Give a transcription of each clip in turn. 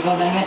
Ikaw na nga.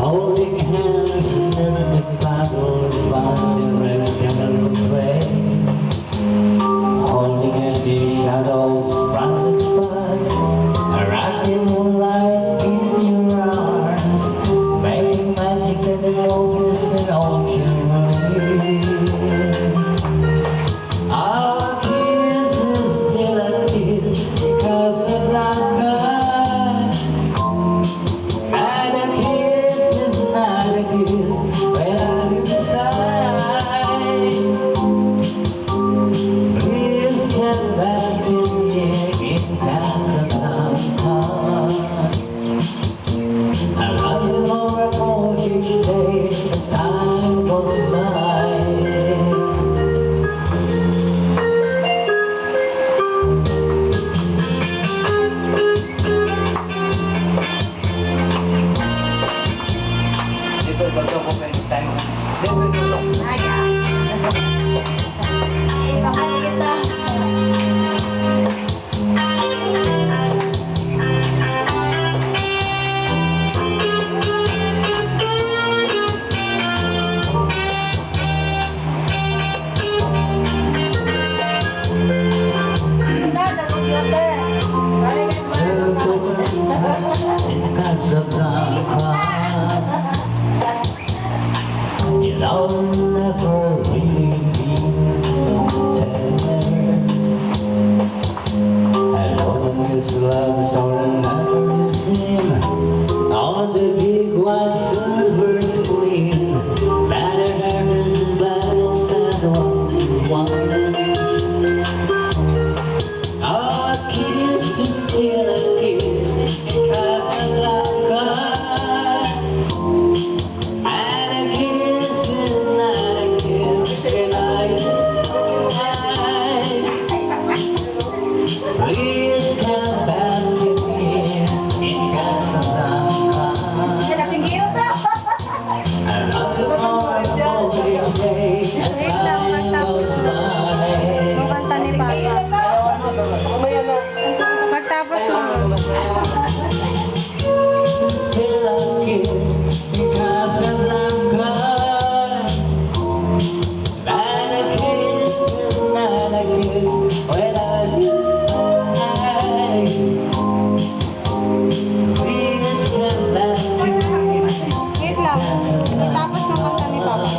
Holding hands in the battle, passing red candle flame. Holding in the shadows from the sky, around in moonlight in your arms, making magic in the ocean wave. Our kiss is still a kiss because the Blanca. Please get back to me in Canada. the store and at the museum. All the big white silver screen. Battered houses, battles, and wonders. Our kids is still a kiss in Casablanca. And a kiss and a kiss and please come back to me in Casablanca. I love you for each day as time goes by. Kumanta ni Papa. Pagtapos mo. Till I kiss in Casablanca. And a kiss and a kiss when I do. Please come back to me. Wait lang. Pagtapos ng kanta ni Papa.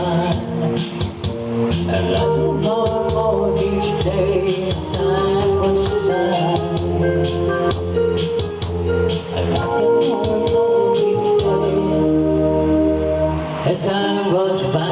I love you more each day as time goes by. I love you more each day as time goes by.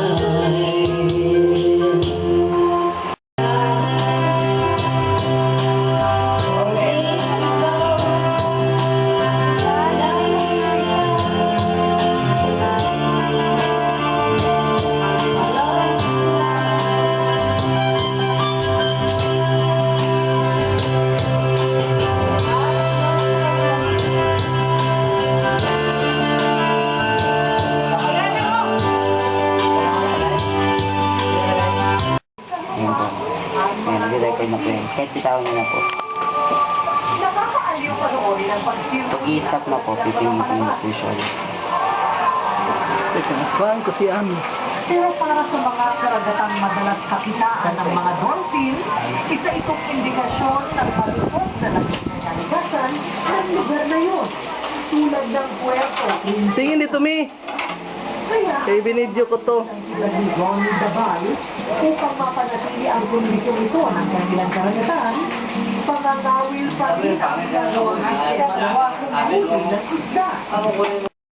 Yun po. Ayan, nag-record na po yun. Kahit bitawan niya na po. Nakakaaliw panoorin ang pagsirap. Pag i-stop na po, pipingitin na po siya. Kuhaan ko si Ami. Pero para sa mga karagatang madalas kakitaan ng mga dolphin, isa itong indikasyon ng malubog na nakikaligasan ang lugar na yun. Tulad ng Puerto Princesa. Tingin dito, Mi. Kaya, Kaya binidyo ko to. ang Silaligon ni Dabal upang mapanatili ang kondisyon ito ng kanilang karagatan, pangangawil pa rin ang gagawin ng pinagawa ng huli ng isda.